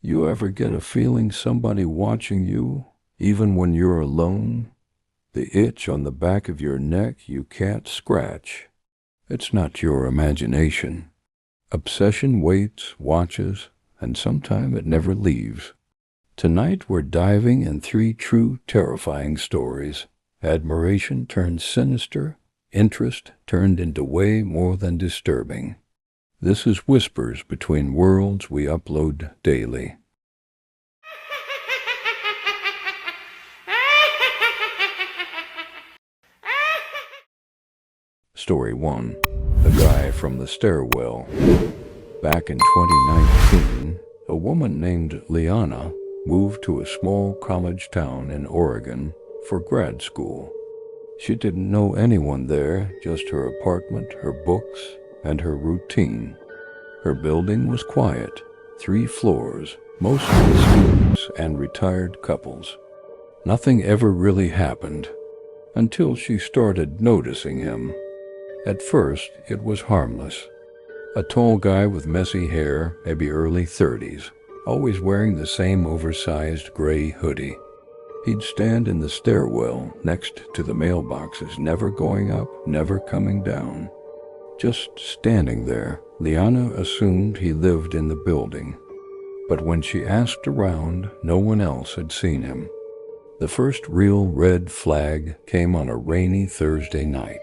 You ever get a feeling somebody watching you, even when you're alone? The itch on the back of your neck you can't scratch. It's not your imagination. Obsession waits, watches, and sometime it never leaves. Tonight we're diving in 3 true terrifying stories. Admiration turned sinister, interest turned into way more than disturbing. This is Whispers Between Worlds we upload daily. Story 1. The Guy from the Stairwell. Back in 2019, a woman named Liana moved to a small college town in Oregon for grad school. She didn't know anyone there, just her apartment, her books, and her routine. Her building was quiet, 3 floors, mostly students and retired couples. Nothing ever really happened, until she started noticing him. At first, it was harmless. A tall guy with messy hair, maybe early 30s, always wearing the same oversized gray hoodie. He'd stand in the stairwell next to the mailboxes, never going up, never coming down. Just standing there, Liana assumed he lived in the building. But when she asked around, no one else had seen him. The first real red flag came on a rainy Thursday night.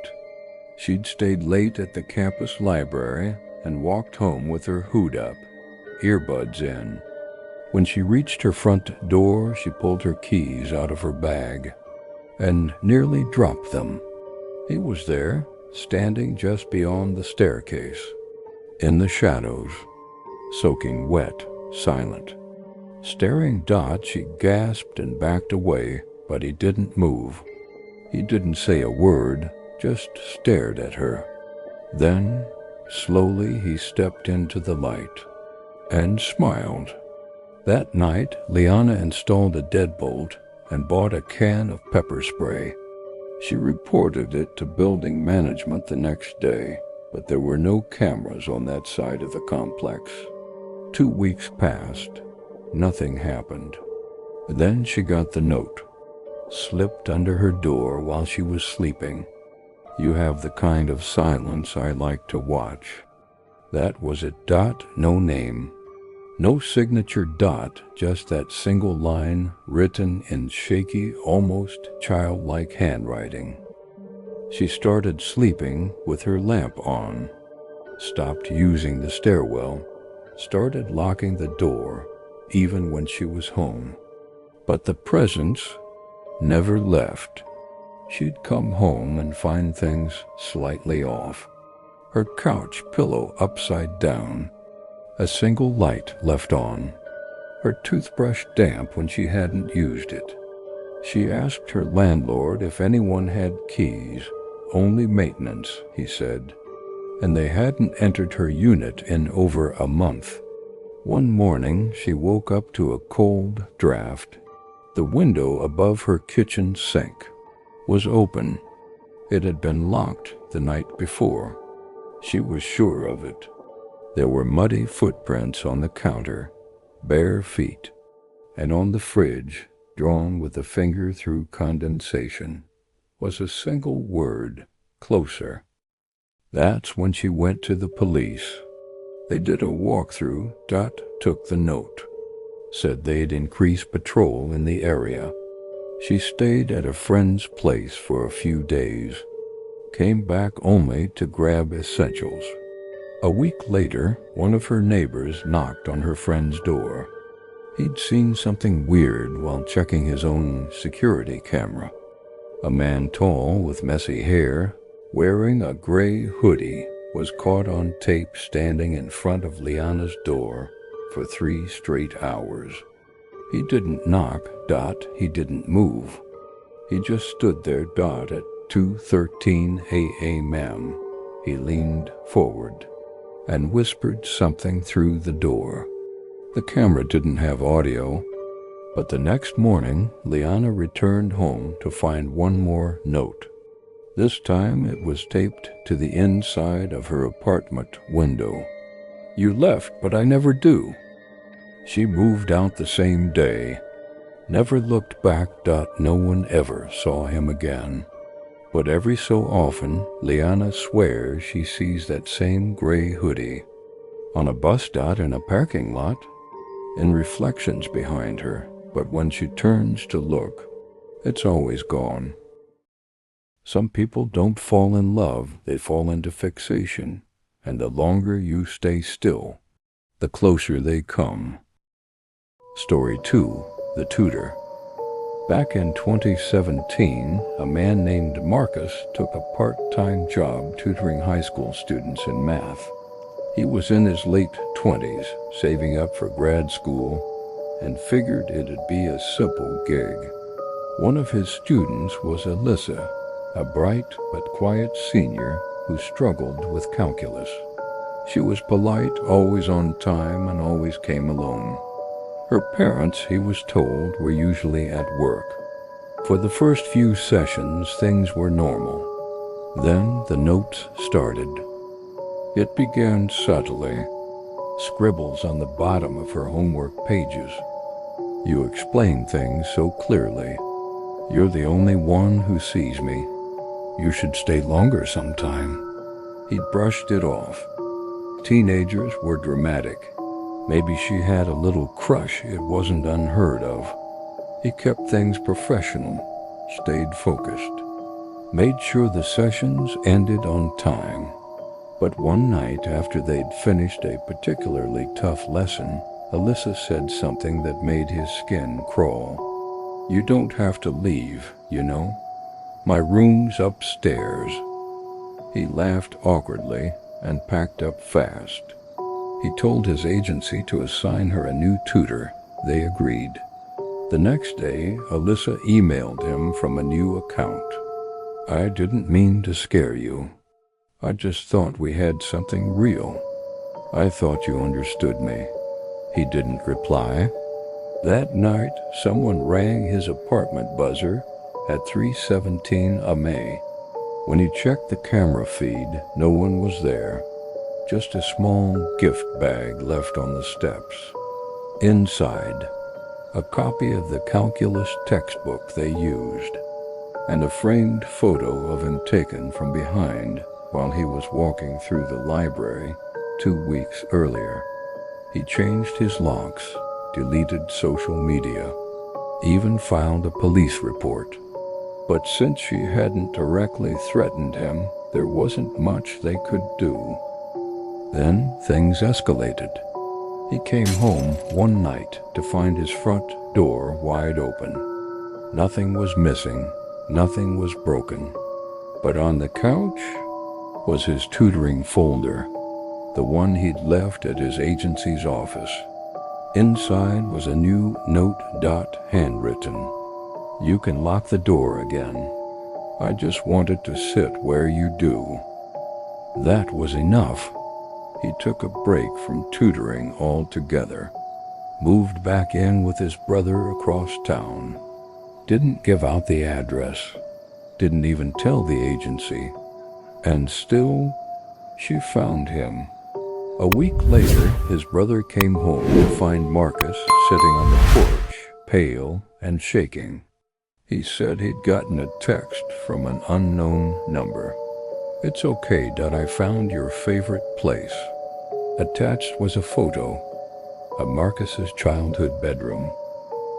She'd stayed late at the campus library and walked home with her hood up, earbuds in. When she reached her front door, she pulled her keys out of her bag and nearly dropped them. He was there, standing just beyond the staircase, in the shadows, soaking wet, silent. Staring Dot, she gasped and backed away, but he didn't move. He didn't say a word, just stared at her. Then, slowly, he stepped into the light and smiled. That night, Liana installed a deadbolt and bought a can of pepper spray. She reported it to building management the next day, but there were no cameras on that side of the complex. 2 weeks passed. Nothing happened. Then she got the note, slipped under her door while she was sleeping. You have the kind of silence I like to watch. That was it. Dot, no name. No signature Dot, just that single line written in shaky, almost childlike handwriting. She started sleeping with her lamp on, stopped using the stairwell, started locking the door, even when she was home. But the presence never left. She'd come home and find things slightly off. Her couch pillow upside down, a single light left on, her toothbrush damp when she hadn't used it. She asked her landlord if anyone had keys. Only maintenance, he said, and they hadn't entered her unit in over a month. One morning, she woke up to a cold draft. The window above her kitchen sink was open. It had been locked the night before. She was sure of it. There were muddy footprints on the counter, bare feet, and on the fridge, drawn with a finger through condensation, was a single word, closer. That's when she went to the police. They did a walkthrough. Dot took the note, said they'd increase patrol in the area. She stayed at a friend's place for a few days, came back only to grab essentials. A week later, one of her neighbors knocked on her friend's door. He'd seen something weird while checking his own security camera. A man tall with messy hair, wearing a gray hoodie, was caught on tape standing in front of Liana's door for 3 straight hours. He didn't knock, Dot, he didn't move. He just stood there, Dot, at 2:13 a.m. He leaned forward and whispered something through the door. The camera didn't have audio, but the next morning, Liana returned home to find one more note. This time it was taped to the inside of her apartment window. You left, but I never do. She moved out the same day. Never looked back. No one ever saw him again. But every so often, Liana swears she sees that same gray hoodie on a bus in a parking lot, in reflections behind her. But when she turns to look, it's always gone. Some people don't fall in love, they fall into fixation, and the longer you stay still, the closer they come. Story 2, The Tutor. Back in 2017, a man named Marcus took a part-time job tutoring high school students in math. He was in his late 20s, saving up for grad school, and figured it'd be a simple gig. One of his students was Alyssa, a bright but quiet senior who struggled with calculus. She was polite, always on time, and always came alone. Her parents, he was told, were usually at work. For the first few sessions, things were normal. Then the notes started. It began subtly, scribbles on the bottom of her homework pages. You explain things so clearly. You're the only one who sees me. You should stay longer sometime. He brushed it off. Teenagers were dramatic. Maybe she had a little crush it wasn't unheard of. He kept things professional, stayed focused, made sure the sessions ended on time. But one night after they'd finished a particularly tough lesson, Alyssa said something that made his skin crawl. You don't have to leave, you know. My room's upstairs. He laughed awkwardly and packed up fast. He told his agency to assign her a new tutor. They agreed. The next day, Alyssa emailed him from a new account. I didn't mean to scare you. I just thought we had something real. I thought you understood me. He didn't reply. That night, someone rang his apartment buzzer at 3:17 a.m. When he checked the camera feed, no one was there. Just a small gift bag left on the steps. Inside, a copy of the calculus textbook they used, and a framed photo of him taken from behind while he was walking through the library 2 weeks earlier. He changed his locks, deleted social media, even filed a police report. But since she hadn't directly threatened him, there wasn't much they could do. Then things escalated. He came home one night to find his front door wide open. Nothing was missing, nothing was broken. But on the couch was his tutoring folder, the one he'd left at his agency's office. Inside was a new note, handwritten. You can lock the door again. I just wanted to sit where you do. That was enough. He took a break from tutoring altogether, moved back in with his brother across town, didn't give out the address, didn't even tell the agency, and still, she found him. A week later, his brother came home to find Marcus sitting on the porch, pale and shaking. He said he'd gotten a text from an unknown number. It's okay, Dad, I found your favorite place. Attached was a photo of Marcus's childhood bedroom,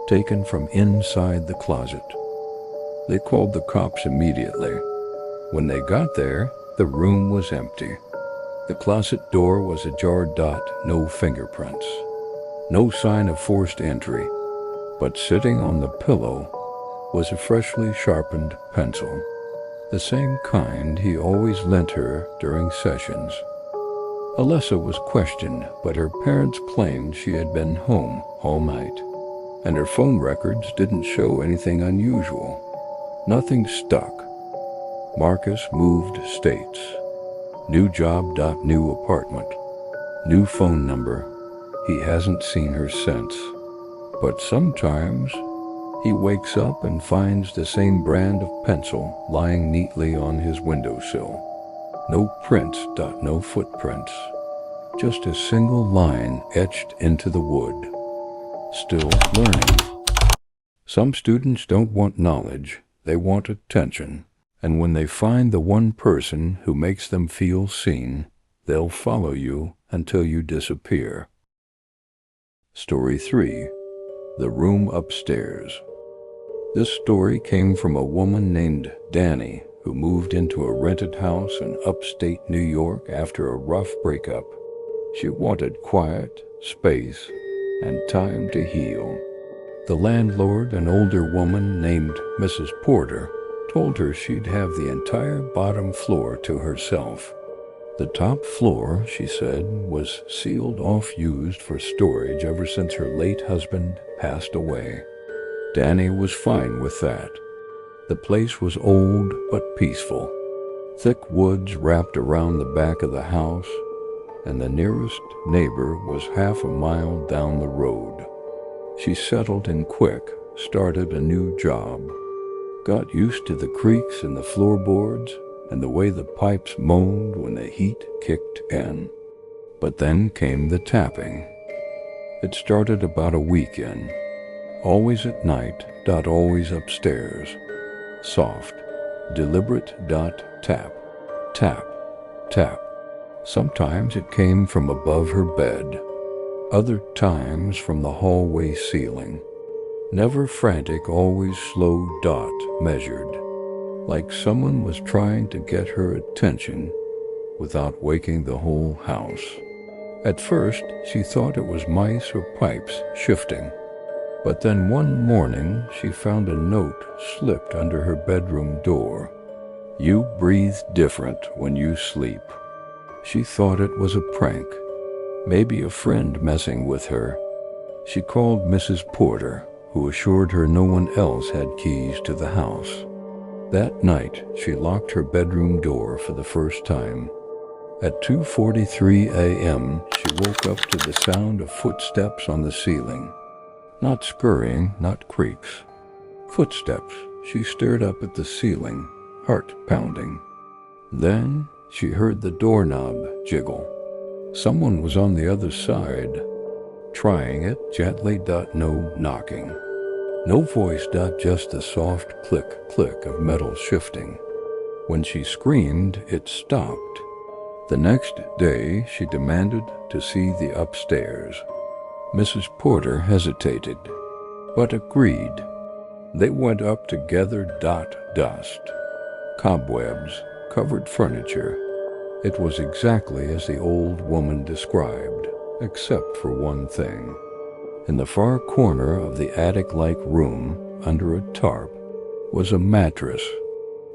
taken from inside the closet. They called the cops immediately. When they got there, the room was empty. The closet door was ajar. No fingerprints. No sign of forced entry. But sitting on the pillow was a freshly sharpened pencil, the same kind he always lent her during sessions. Alyssa was questioned, but her parents claimed she had been home all night, and her phone records didn't show anything unusual. Nothing stuck. Marcus moved states. New job. New apartment. New phone number. He hasn't seen her since. But sometimes he wakes up and finds the same brand of pencil lying neatly on his windowsill. No prints. No footprints. Just a single line etched into the wood. still learning. Some students don't want knowledge, they want attention. And when they find the one person who makes them feel seen, they'll follow you until you disappear. Story 3. The Room Upstairs. This story came from a woman named Danny who moved into a rented house in upstate New York after a rough breakup. She wanted quiet, space, and time to heal. The landlord, an older woman named Mrs. Porter, told her she'd have the entire bottom floor to herself. The top floor, she said, was sealed off, used for storage ever since her late husband passed away. Danny was fine with that. The place was old but peaceful. Thick woods wrapped around the back of the house, and the nearest neighbor was half a mile down the road. She settled in quick, started a new job, got used to the creaks in the floorboards and the way the pipes moaned when the heat kicked in. But then came the tapping. It started about a week in. Always at night, always upstairs. Soft, deliberate tap, tap, tap. Sometimes it came from above her bed, other times from the hallway ceiling. Never frantic, always slow measured, like someone was trying to get her attention without waking the whole house. At first, she thought it was mice or pipes shifting. But then one morning, she found a note slipped under her bedroom door. "You breathe different when you sleep." She thought it was a prank, maybe a friend messing with her. She called Mrs. Porter, who assured her no one else had keys to the house. That night, she locked her bedroom door for the first time. At 2:43 a.m., she woke up to the sound of footsteps on the ceiling. Not scurrying, not creaks. Footsteps. She stared up at the ceiling, heart pounding. Then she heard the doorknob jiggle. Someone was on the other side, trying it gently. No knocking. No voice. Just the soft click of metal shifting. When she screamed, it stopped. The next day, she demanded to see the upstairs. Mrs. Porter hesitated, but agreed. They went up together. Dust, cobwebs, covered furniture. It was exactly as the old woman described, except for one thing. In the far corner of the attic-like room, under a tarp, was a mattress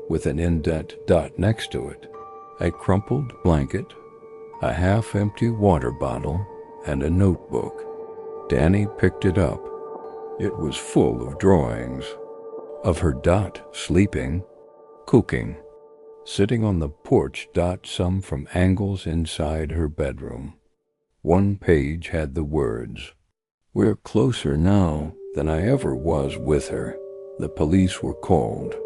with an indent next to it, a crumpled blanket, a half-empty water bottle, and a notebook. Danny picked it up. It was full of drawings of her sleeping, cooking, sitting on the porch. Some from angles inside her bedroom. One page had the words, "We're closer now than I ever was with her. The police were called."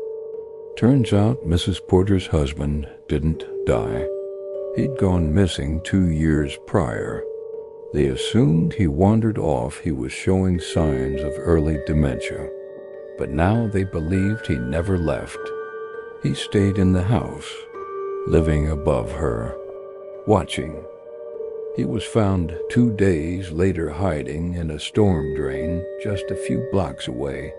Turns out Mrs. Porter's husband didn't die. He'd gone missing 2 years prior. They assumed he wandered off. He was showing signs of early dementia. But now they believed he never left. He stayed in the house, living above her, watching. He was found 2 days later hiding in a storm drain just a few blocks away,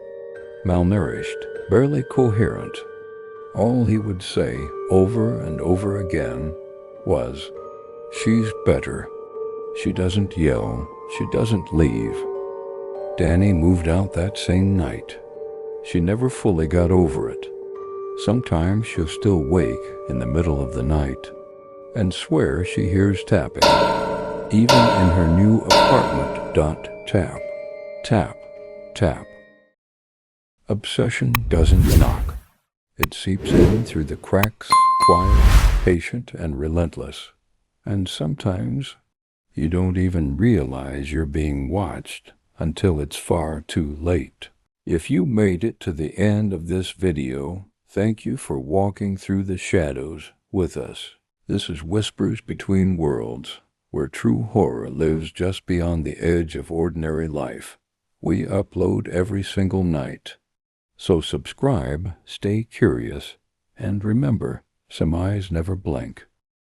malnourished, barely coherent. All he would say over and over again was, "She's better. She doesn't yell. She doesn't leave." Danny moved out that same night. She never fully got over it. Sometimes she'll still wake in the middle of the night and swear she hears tapping, even in her new apartment. Tap, tap, tap. Obsession doesn't knock. It seeps in through the cracks, quiet, patient, and relentless. And sometimes you don't even realize you're being watched until it's far too late. If you made it to the end of this video, thank you for walking through the shadows with us. This is Whispers Between Worlds, where true horror lives just beyond the edge of ordinary life. We upload every single night. So subscribe, stay curious, and remember, some eyes never blink.